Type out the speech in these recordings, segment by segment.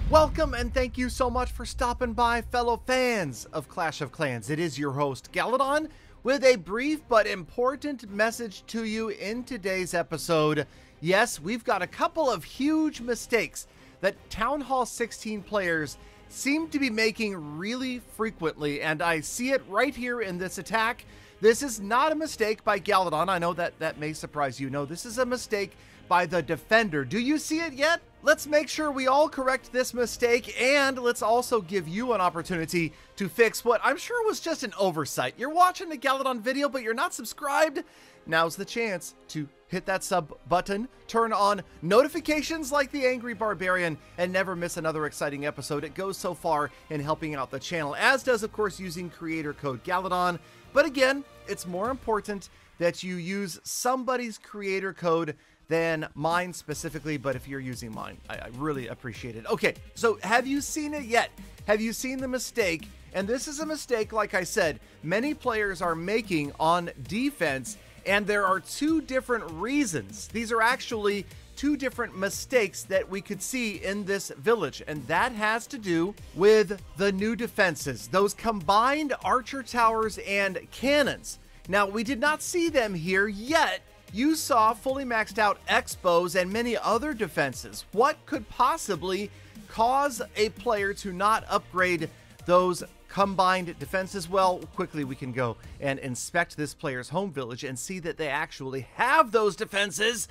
Welcome and thank you so much for stopping by, fellow fans of Clash of Clans. It is your host, Galadon, with a brief but important message to you in today's episode. Yes, we've got a couple of huge mistakes that Town Hall 16 players seem to be making really frequently, and I see it right here in this attack. This is not a mistake by Galadon. I know that may surprise you. No, this is a mistake by the defender. Do you see it yet? Let's make sure we all correct this mistake, and let's also give you an opportunity to fix what I'm sure was just an oversight. You're watching the Galadon video, but you're not subscribed. Now's the chance to hit that sub button, turn on notifications like the Angry Barbarian, and never miss another exciting episode. It goes so far in helping out the channel, as does, of course, using creator code Galadon. But again, it's more important that you use somebody's creator code than mine specifically, but if you're using mine, I really appreciate it. Okay, so have you seen it yet? Have you seen the mistake? And this is a mistake, like I said, many players are making on defense, and there are two different reasons. These are actually two different mistakes that we could see in this village, and that has to do with the new defenses, those combined archer towers and cannons. Now, we did not see them here yet. You saw fully maxed out X-bows and many other defenses. What could possibly cause a player to not upgrade those combined defenses? Well, quickly we can go and inspect this player's home village and see that they actually have those defenses.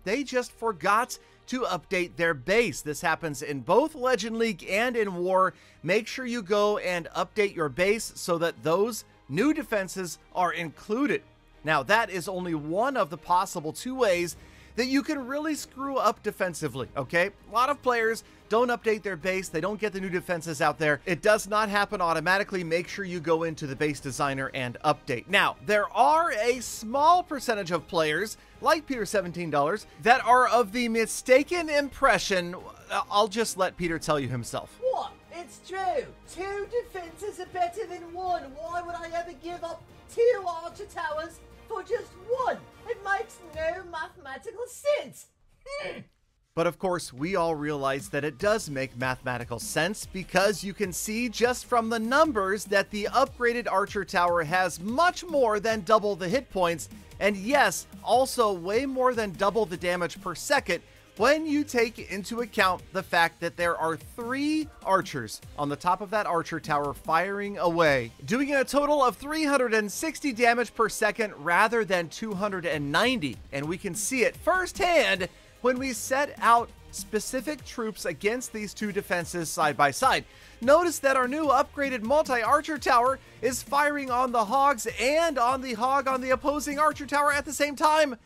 They just forgot to update their base. This happens in both Legend League and in War. Make sure you go and update your base so that those new defenses are included. Now, that is only one of the possible two ways that you can really screw up defensively, okay? A lot of players don't update their base. They don't get the new defenses out there. It does not happen automatically. Make sure you go into the base designer and update. Now, there are a small percentage of players, like Peter $17, that are of the mistaken impression. I'll just let Peter tell you himself. What? It's true. Two defenses are better than one. Why would I ever give up two archer towers for just one? It makes no mathematical sense. But of course, we all realize that it does make mathematical sense, because you can see just from the numbers that the upgraded archer tower has much more than double the hit points, and yes, also way more than double the damage per second, when you take into account the fact that there are 3 archers on the top of that archer tower firing away, doing a total of 360 damage per second rather than 290. And we can see it firsthand when we set out specific troops against these two defenses side by side. Notice that our new upgraded multi-archer tower is firing on the hogs and on the hog on the opposing archer tower at the same time.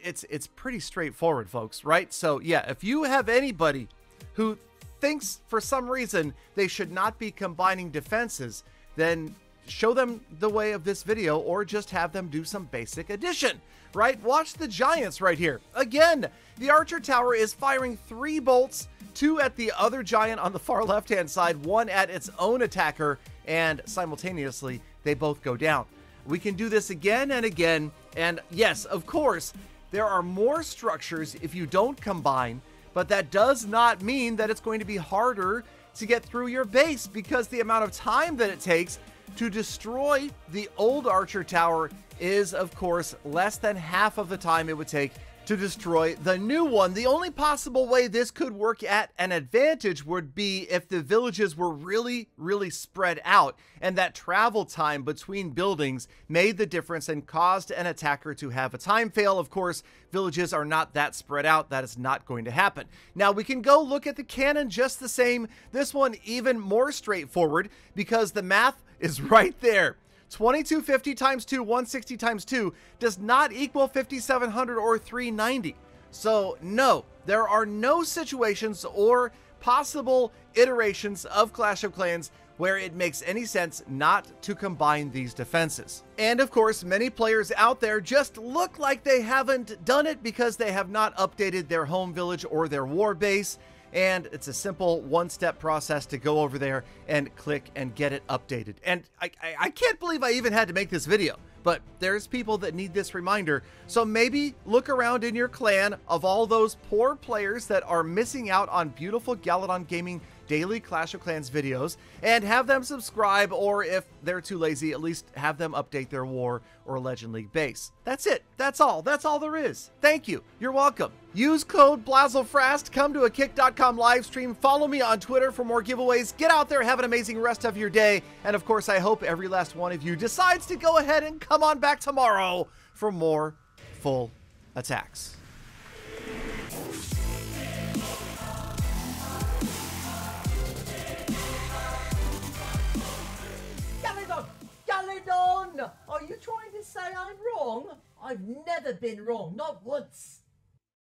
It's pretty straightforward, folks, right? So yeah, if you have anybody who thinks for some reason they should not be combining defenses, then show them the way of this video, or just have them do some basic addition, right? Watch the giants right here. Again, the archer tower is firing 3 bolts, 2 at the other giant on the far left-hand side, 1 at its own attacker, and simultaneously they both go down. We can do this again and again, and yes, of course, there are more structures if you don't combine, but that does not mean that it's going to be harder to get through your base, because the amount of time that it takes to destroy the old archer tower is, of course, less than half of the time it would take to destroy the new one. The only possible way this could work at an advantage would be if the villages were really, really spread out, and that travel time between buildings made the difference and caused an attacker to have a time fail. Of course, villages are not that spread out. That is not going to happen. Now, we can go look at the cannon just the same. This one even more straightforward, because the math is right there. 2250 times 2, 160 times 2 does not equal 5700 or 390. So no, there are no situations or possible iterations of Clash of Clans where it makes any sense not to combine these defenses. And of course, many players out there just look like they haven't done it because they have not updated their home village or their war base. And it's a simple one-step process to go over there and click and get it updated. And I can't believe I even had to make this video. but there's people that need this reminder. So maybe look around in your clan of all those poor players that are missing out on beautiful Galadon Gaming daily Clash of Clans videos and have them subscribe, or if they're too lazy, at least have them update their War or Legend League base. That's it. That's all there is. Thank you. You're welcome. Use code BLAZZLEFRAST, come to a kick.com live stream, follow me on Twitter for more giveaways, get out there, have an amazing rest of your day, and of course I hope every last one of you decides to go ahead and come on back tomorrow for more full attacks. Galadon! Are you trying to say I'm wrong? I've never been wrong, not once.